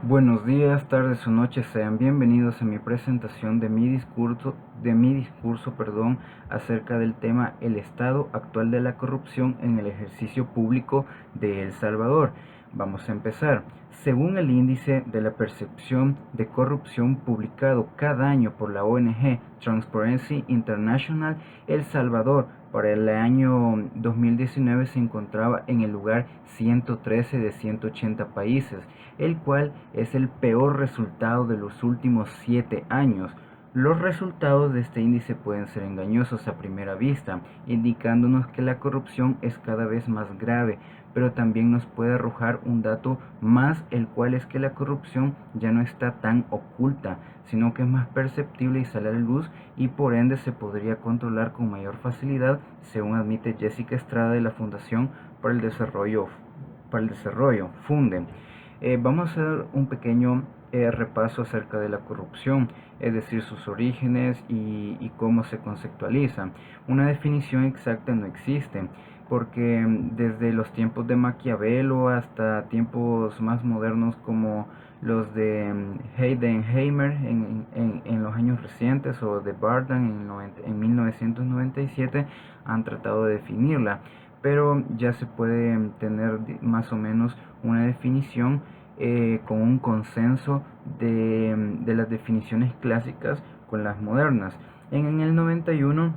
Buenos días, tardes o noches, sean bienvenidos a mi presentación de mi discurso, acerca del tema El estado actual de la corrupción en el ejercicio público de El Salvador. Vamos a empezar. Según el índice de la percepción de corrupción publicado cada año por la ONG Transparency International, El Salvador para el año 2019 se encontraba en el lugar 113 de 180 países, el cual es el peor resultado de los últimos 7 años. Los resultados de este índice pueden ser engañosos a primera vista, indicándonos que la corrupción es cada vez más grave, pero también nos puede arrojar un dato más, el cual es que la corrupción ya no está tan oculta, sino que es más perceptible y sale a la luz, y por ende se podría controlar con mayor facilidad, según admite Jessica Estrada de la Fundación para el Desarrollo, Funde. Vamos a hacer un pequeño repaso acerca de la corrupción, es decir, sus orígenes y cómo se conceptualiza. Una definición exacta no existe, porque desde los tiempos de Maquiavelo hasta tiempos más modernos como los de Heidenheimer en los años recientes, o de Bardan en 1997, han tratado de definirla, pero ya se puede tener más o menos una definición con un consenso de las definiciones clásicas con las modernas. En el 91,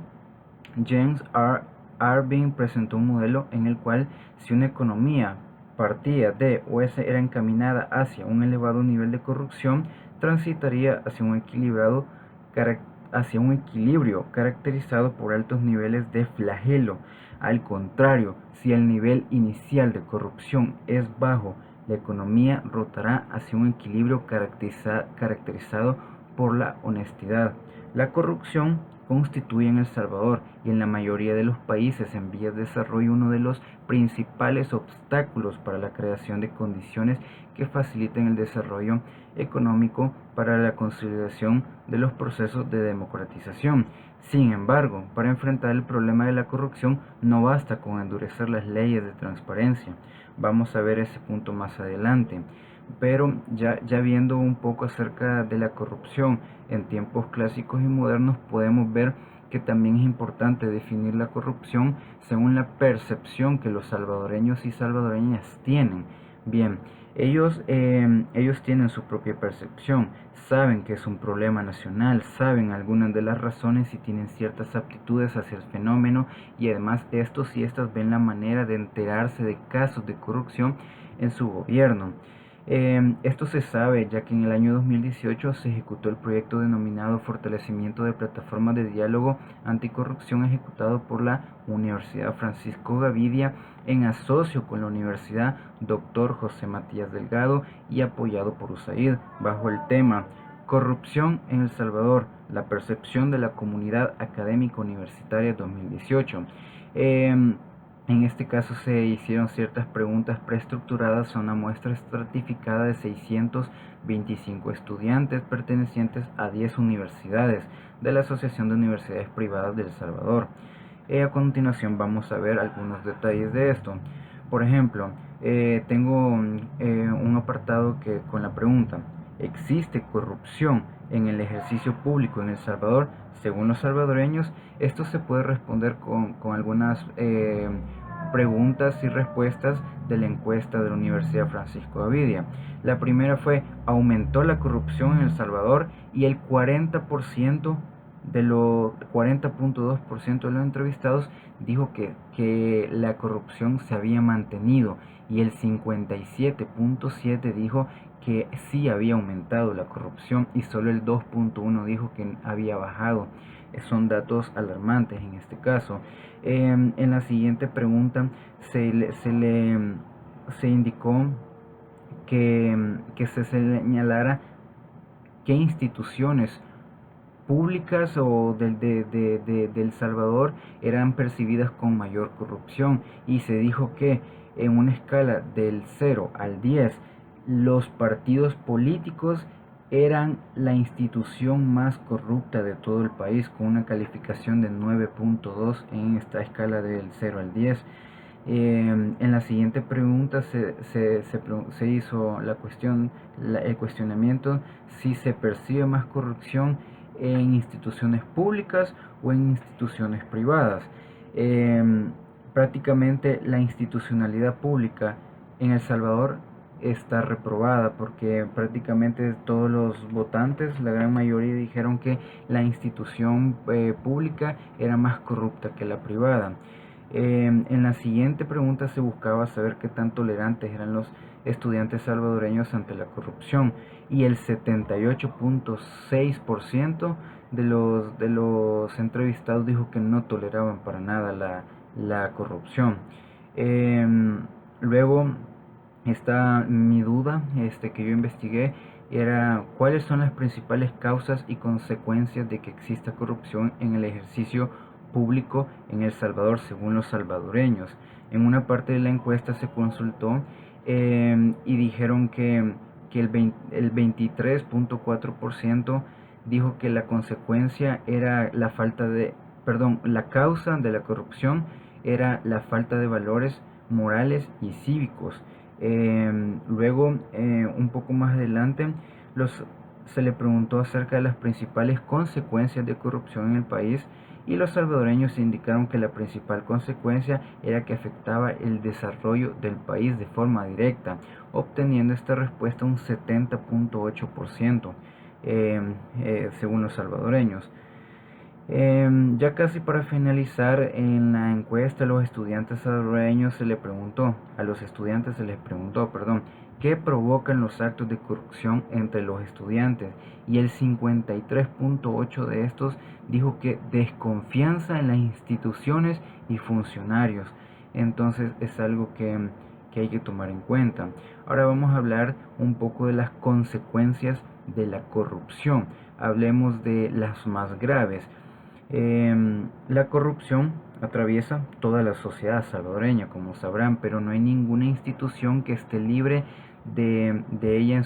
James R. Irving presentó un modelo en el cual, si una economía partía de o era encaminada hacia un elevado nivel de corrupción, transitaría hacia un equilibrio caracterizado por altos niveles de flagelo. Al contrario, si el nivel inicial de corrupción es bajo, la economía rotará hacia un equilibrio caracterizado por la honestidad. La corrupción constituye en El Salvador y en la mayoría de los países en vías de desarrollo uno de los principales obstáculos para la creación de condiciones que faciliten el desarrollo económico para la consolidación de los procesos de democratización. Sin embargo, para enfrentar el problema de la corrupción no basta con endurecer las leyes de transparencia. Vamos a ver ese punto más adelante. Pero ya viendo un poco acerca de la corrupción en tiempos clásicos y modernos, podemos ver que también es importante definir la corrupción según la percepción que los salvadoreños y salvadoreñas tienen. Bien, ellos tienen su propia percepción, saben que es un problema nacional, saben algunas de las razones y tienen ciertas aptitudes hacia el fenómeno, y además estos y estas ven la manera de enterarse de casos de corrupción en su gobierno. Esto se sabe ya que en el año 2018 se ejecutó el proyecto denominado Fortalecimiento de Plataformas de Diálogo Anticorrupción, ejecutado por la Universidad Francisco Gavidia en asocio con la Universidad Dr. José Matías Delgado y apoyado por USAID, bajo el tema Corrupción en El Salvador, la percepción de la comunidad académica universitaria 2018. En este caso se hicieron ciertas preguntas preestructuradas a una muestra estratificada de 625 estudiantes pertenecientes a 10 universidades de la Asociación de Universidades Privadas de El Salvador. A continuación vamos a ver algunos detalles de esto. Por ejemplo, tengo un apartado que con la pregunta: ¿existe corrupción en el ejercicio público en El Salvador? Según los salvadoreños, esto se puede responder con algunas preguntas y respuestas de la encuesta de la Universidad Francisco Gavidia. La primera fue: ¿aumentó la corrupción en El Salvador? Y el 40.2% de los entrevistados dijo que la corrupción se había mantenido, y el 57.7% dijo que sí había aumentado la corrupción, y solo el 2.1% dijo que había bajado. Son datos alarmantes en este caso. En la siguiente pregunta se indicó que se señalara qué instituciones públicas o del Salvador eran percibidas con mayor corrupción, y se dijo que en una escala del 0 al 10, los partidos políticos eran la institución más corrupta de todo el país, con una calificación de 9.2 en esta escala del 0 al 10. En la siguiente pregunta se hizo el cuestionamiento si se percibe más corrupción en instituciones públicas o en instituciones privadas. Em, Prácticamente la institucionalidad pública en El Salvador está reprobada porque prácticamente todos los votantes, la gran mayoría, dijeron que la institución pública era más corrupta que la privada. En la siguiente pregunta se buscaba saber qué tan tolerantes eran los estudiantes salvadoreños ante la corrupción y el 78.6% de los entrevistados dijo que no toleraban para nada la corrupción. Luego está mi duda que yo investigué, era cuáles son las principales causas y consecuencias de que exista corrupción en el ejercicio público en El Salvador según los salvadoreños. En una parte de la encuesta se consultó y dijeron que el 23.4% dijo que la consecuencia era la causa de la corrupción era la falta de valores morales y cívicos. Luego, un poco más adelante, se le preguntó acerca de las principales consecuencias de corrupción en el país y los salvadoreños indicaron que la principal consecuencia era que afectaba el desarrollo del país de forma directa, obteniendo esta respuesta un 70.8% según los salvadoreños. Ya casi para finalizar, en la encuesta los estudiantes salvadoreños a los estudiantes se les preguntó, perdón, qué provocan los actos de corrupción entre los estudiantes, y el 53.8% de estos dijo que desconfianza en las instituciones y funcionarios. Entonces es algo que hay que tomar en cuenta. Ahora vamos a hablar un poco de las consecuencias de la corrupción. Hablemos de las más graves. La corrupción atraviesa toda la sociedad salvadoreña, como sabrán, pero no hay ninguna institución que esté libre de ella